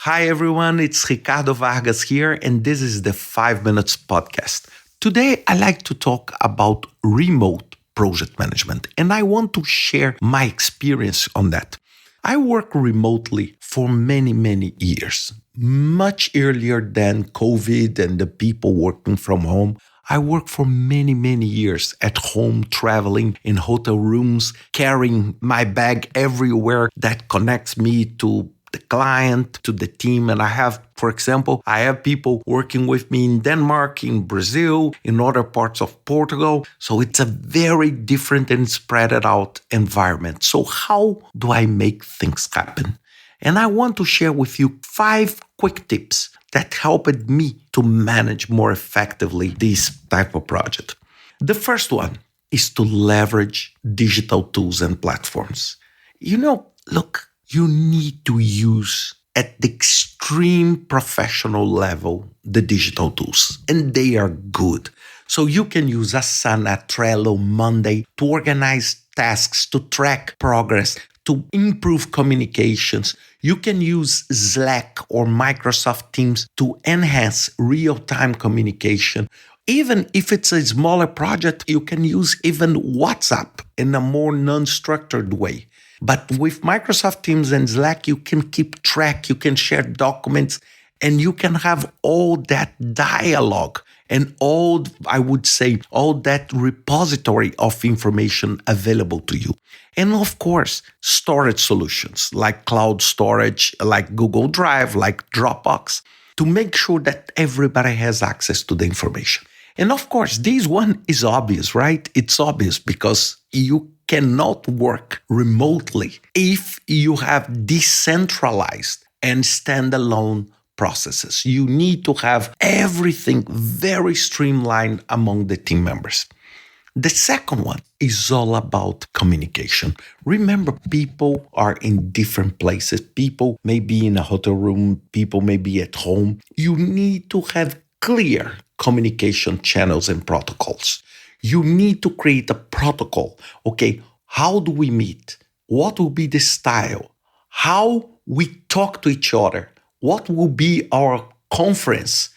Hi, everyone. It's Ricardo Vargas here, and this is the 5 Minutes Podcast. Today, I like to talk about remote project management, and I want to share my experience on that. I work remotely for many, many years, much earlier than COVID and the people working from home. I worked for many, many years at home, traveling in hotel rooms, carrying my bag everywhere that connects me to the client, to the team. And for example, I have people working with me in Denmark, in Brazil, in other parts of Portugal. So it's a very different and spread out environment. So how do I make things happen? And I want to share with you 5 quick tips that helped me to manage more effectively this type of project. The first one is to leverage digital tools and platforms. You need to use at the extreme professional level the digital tools, and they are good. So you can use Asana, Trello, Monday to organize tasks, to track progress, to improve communications. You can use Slack or Microsoft Teams to enhance real-time communication. Even if it's a smaller project, you can use even WhatsApp in a more non-structured way. But with Microsoft Teams and Slack, you can keep track, you can share documents, and you can have all that dialogue and all that repository of information available to you. And of course, storage solutions like cloud storage, like Google Drive, like Dropbox, to make sure that everybody has access to the information. And of course, this one is obvious, right? It's obvious because you cannot work remotely if you have decentralized and standalone processes. You need to have everything very streamlined among the team members. The second one is all about communication. Remember, people are in different places. People may be in a hotel room. People may be at home. You need to have clear communication channels and protocols. You need to create a protocol. Okay, how do we meet? What will be the style? How we talk to each other? What will be our conference,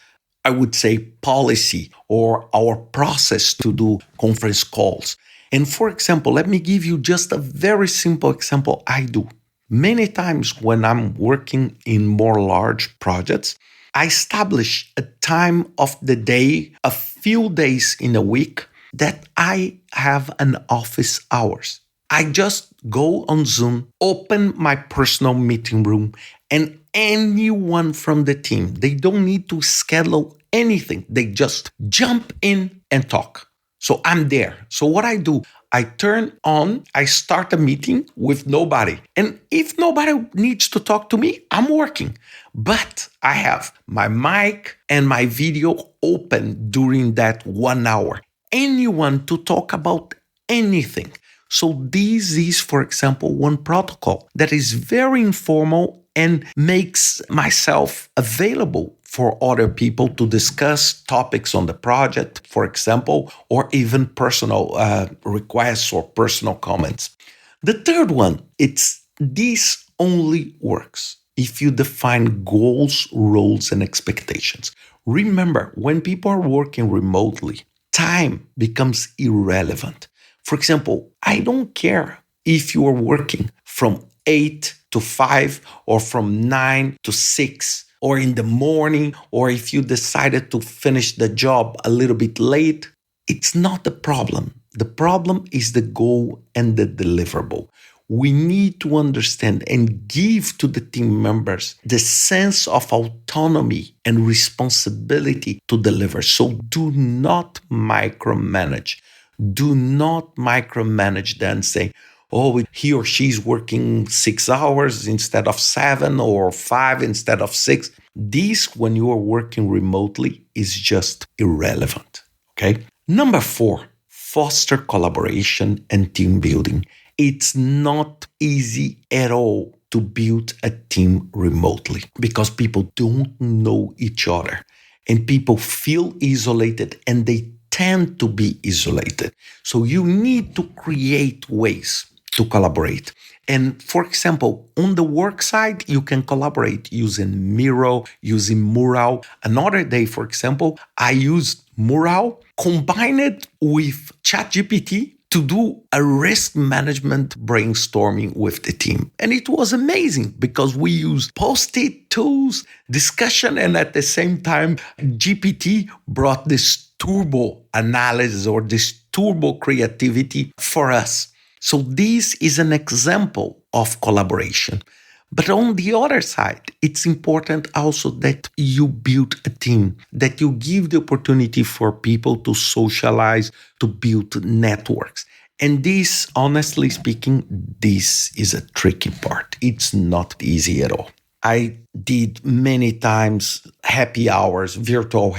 I would say, policy or our process to do conference calls? And for example, let me give you just a very simple example I do. Many times when I'm working in more large projects, I establish a time of the day, a few days in a week, that I have an office hours. I just go on Zoom, open my personal meeting room, and anyone from the team, they don't need to schedule anything. They just jump in and talk. So I'm there. So what I do, I start a meeting with nobody. And if nobody needs to talk to me, I'm working. But I have my mic and my video open during that 1 hour. Anyone to talk about anything. So this is, for example, one protocol that is very informal and makes myself available for other people to discuss topics on the project, for example, or even personal requests or personal comments. The third one, this only works if you define goals, roles, and expectations. Remember, when people are working remotely, time becomes irrelevant. For example, I don't care if you are working from 8 to 5 or from 9 to 6 or in the morning, or if you decided to finish the job a little bit late. It's not the problem. The problem is the goal and the deliverable. We need to understand and give to the team members the sense of autonomy and responsibility to deliver. So do not micromanage. Do not micromanage them saying, oh, he or she's working 6 hours instead of 7 or 5 instead of 6. This, when you are working remotely, is just irrelevant. Okay. Number 4, foster collaboration and team building. It's not easy at all to build a team remotely because people don't know each other and people feel isolated and they tend to be isolated. So you need to create ways to collaborate. And for example, on the work side, you can collaborate using Miro, using Mural. Another day, for example, I used Mural, combined it with ChatGPT to do a risk management brainstorming with the team. And it was amazing because we used post-it tools, discussion, and at the same time, GPT brought this turbo analysis or this turbo creativity for us. So this is an example of collaboration. But on the other side, it's important also that you build a team, that you give the opportunity for people to socialize, to build networks. And this, honestly speaking, this is a tricky part. It's not easy at all. I did many times happy hours, virtual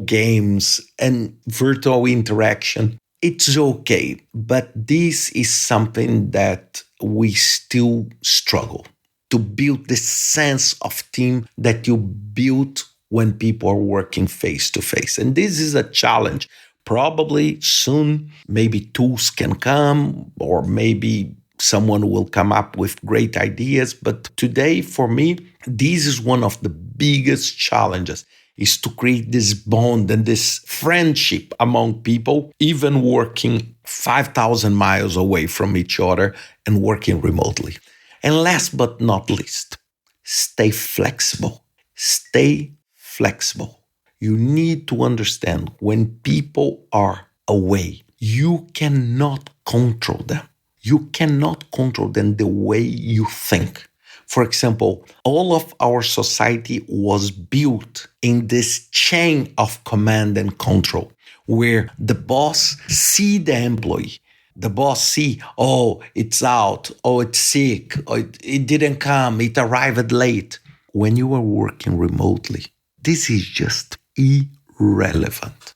games, and virtual interaction. It's okay, but this is something that we still struggle to build the sense of team that you build when people are working face to face. And this is a challenge. Probably soon, maybe tools can come, or maybe someone will come up with great ideas. But today, for me, this is one of the biggest challenges, is to create this bond and this friendship among people, even working 5,000 miles away from each other and working remotely. And last but not least, stay flexible. Stay flexible. You need to understand when people are away, you cannot control them. You cannot control them the way you think. For example, all of our society was built in this chain of command and control, where the boss see the employee. The boss see, oh, it's out, oh, it's sick, oh, it didn't come, it arrived late. When you are working remotely, this is just irrelevant.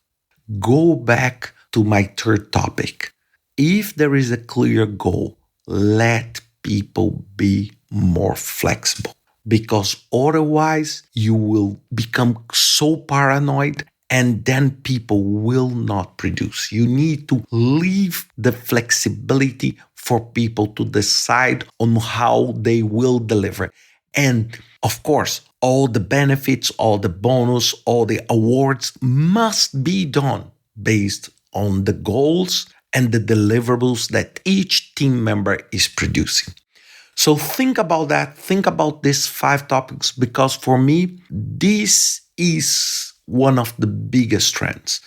Go back to my third topic. If there is a clear goal, let people be more flexible, because otherwise you will become so paranoid and then people will not produce. You need to leave the flexibility for people to decide on how they will deliver. And of course, all the benefits, all the bonus, all the awards must be done based on the goals and the deliverables that each team member is producing. So think about that. Think about these 5 topics, because for me, this is one of the biggest trends.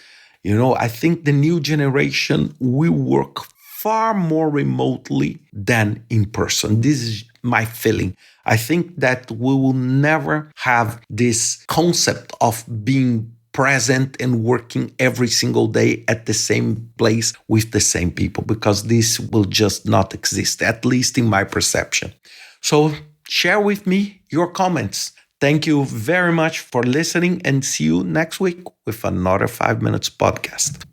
I think the new generation, we work far more remotely than in person. This is my feeling. I think that we will never have this concept of being present and working every single day at the same place with the same people, because this will just not exist, at least in my perception. So share with me your comments. Thank you very much for listening, and see you next week with another 5 Minutes podcast.